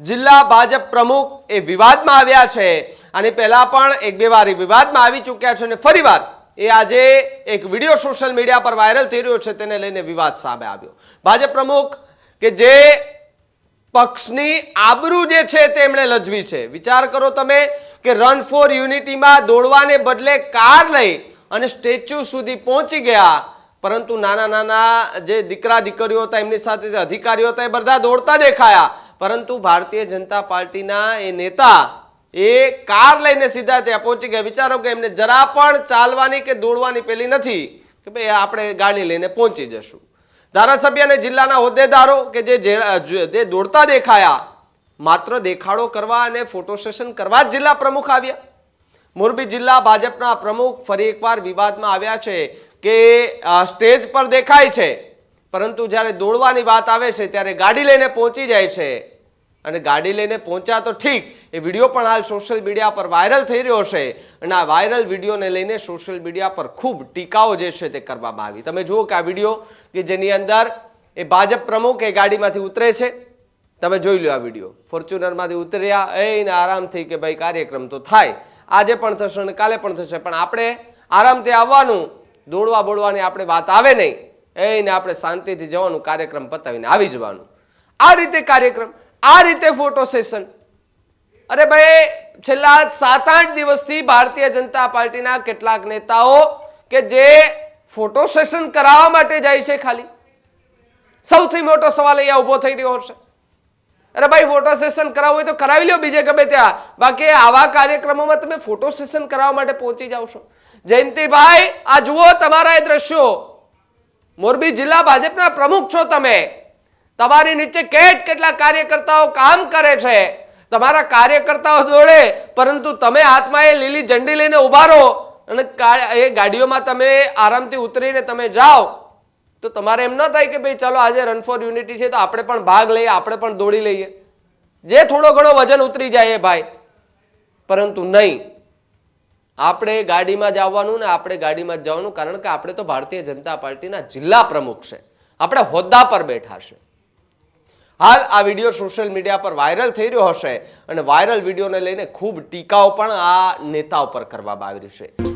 જિલ્લા ભાજપ પ્રમુખ એ વિવાદમાં આવ્યા છે અને પહેલા પણ એક બે વાર વિવાદમાં આવી ચૂક્યા છે અને ફરીવાર એ આજે એક વિડિયો સોશિયલ મીડિયા પર વાયરલ થઈ રહ્યો છે તેને લઈને વિવાદ સામે આવ્યો। ભાજપ પ્રમુખ કે જે પક્ષની આબરૂ જે છે તેમણે લજવી છે। વિચાર કરો તમે કે રન ફોર યુનિટીમાં દોડવાને બદલે કાર લઈ અને સ્ટેચ્યુ સુધી પહોંચી ગયા, પરંતુ નાના નાના જે દીકરા દીકરીઓ હતા એમની સાથે જે અધિકારીઓ હતા એ બધા દોડતા દેખાયા, પરંતુ ભારતીય જનતા પાર્ટીના એ નેતા એ કાર લઈને સીધા ત્યાં પહોંચી ગયા। વિચારો કે એમને જરા પણ ચાલવાની કે દોડવાની પેલી નથી કે ભાઈ આપણે ગાડી લઈને પહોંચી જશું। ધારાસભ્ય અને જિલ્લાના હોદ્દેદારો કે જે દોડતા દેખાયા માત્ર દેખાડો કરવા અને ફોટો સેશન કરવા જ જિલ્લા પ્રમુખ આવ્યા। મોરબી જિલ્લા ભાજપના પ્રમુખ ફરી એકવાર વિવાદમાં આવ્યા છે કે સ્ટેજ પર દેખાય છે, પરંતુ જ્યારે દોડવાની વાત આવે છે ત્યારે ગાડી લઈને પહોંચી જાય છે। અને ગાડી લઈને પહોંચ્યા તો ઠીક, એ વિડીયો પણ હાલ સોશિયલ મીડિયા પર વાયરલ થઈ રહ્યો છે અને આ વાયરલ વિડીયોને લઈને સોશિયલ મીડિયા પર ખૂબ ટીકાઓ જે છે તે કરવામાં આવી। તમે જુઓ કે આ વિડીયો કે જેની અંદર એ ભાજપ પ્રમુખ એ ગાડીમાંથી ઉતરે છે, તમે જોઈ લો આ વિડીયો। ફોર્ચ્યુનરમાંથી ઉતર્યા એને આરામથી કે ભાઈ કાર્યક્રમ તો થાય, આજે પણ થશે અને કાલે પણ થશે, પણ આપણે આરામથી આવવાનું, દોડવા બોડવાની આપણે વાત આવે નહીં, એને આપણે શાંતિથી જવાનું, કાર્યક્રમ પતાવીને આવી જવાનું। આ રીતે કાર્યક્રમ, આ રીતે ફોટો સેશન। અરે ભાઈ, છેલ્લા 7-8 દિવસથી ભારતીય જનતા પાર્ટીના કેટલાક નેતાઓ કે જે ફોટો સેશન કરાવવા માટે જાય છે ખાલી। સૌથી મોટો સવાલ અહીંયા ઉભો થઈ રહ્યો હશે, અરે ભાઈ ફોટો સેશન કરાવવું હોય તો કરાવી લો બીજે ગમે ત્યાં, બાકી આવા કાર્યક્રમોમાં તમે ફોટો સેશન કરાવવા માટે પહોંચી જાવ છો। જયંતિભાઈ, આ જુઓ તમારા એ દ્રશ્યો, મોરબી જિલ્લા ભાજપના પ્રમુખ છો તમે, તમારી નીચે કેટલા કાર્યકર્તાઓ કામ કરે છે, તમારા કાર્યકર્તાઓ દોડે, પરંતુ તમે હાથમાં એ લીલી ઝંડી લઈને ઉભા રહો અને એ ગાડીઓમાં તમે આરામથી ઉતરીને તમે જાઓ, તો તમારે એમ ન થાય કે ભાઈ ચાલો આજે રન ફોર યુનિટી છે તો આપણે પણ ભાગ લઈએ, આપણે પણ દોડી લઈએ, જે થોડો ઘણો વજન ઉતરી જાય એ ભાઈ, પરંતુ નહીં, આપણે ગાડીમાં જ આવવાનું ને આપણે ગાડીમાં જ જવાનું, કારણ કે આપણે તો ભારતીય જનતા પાર્ટીના જિલ્લા પ્રમુખ છે, આપણે હોદ્દા પર બેઠા છે। હાલ આ વિડીયો સોશિયલ મીડિયા પર વાયરલ થઈ રહ્યો હશે અને વાયરલ વિડીયોને લઈને ખૂબ ટીકાઓ પણ આ નેતાઓ પર કરવામાં આવી રહી છે।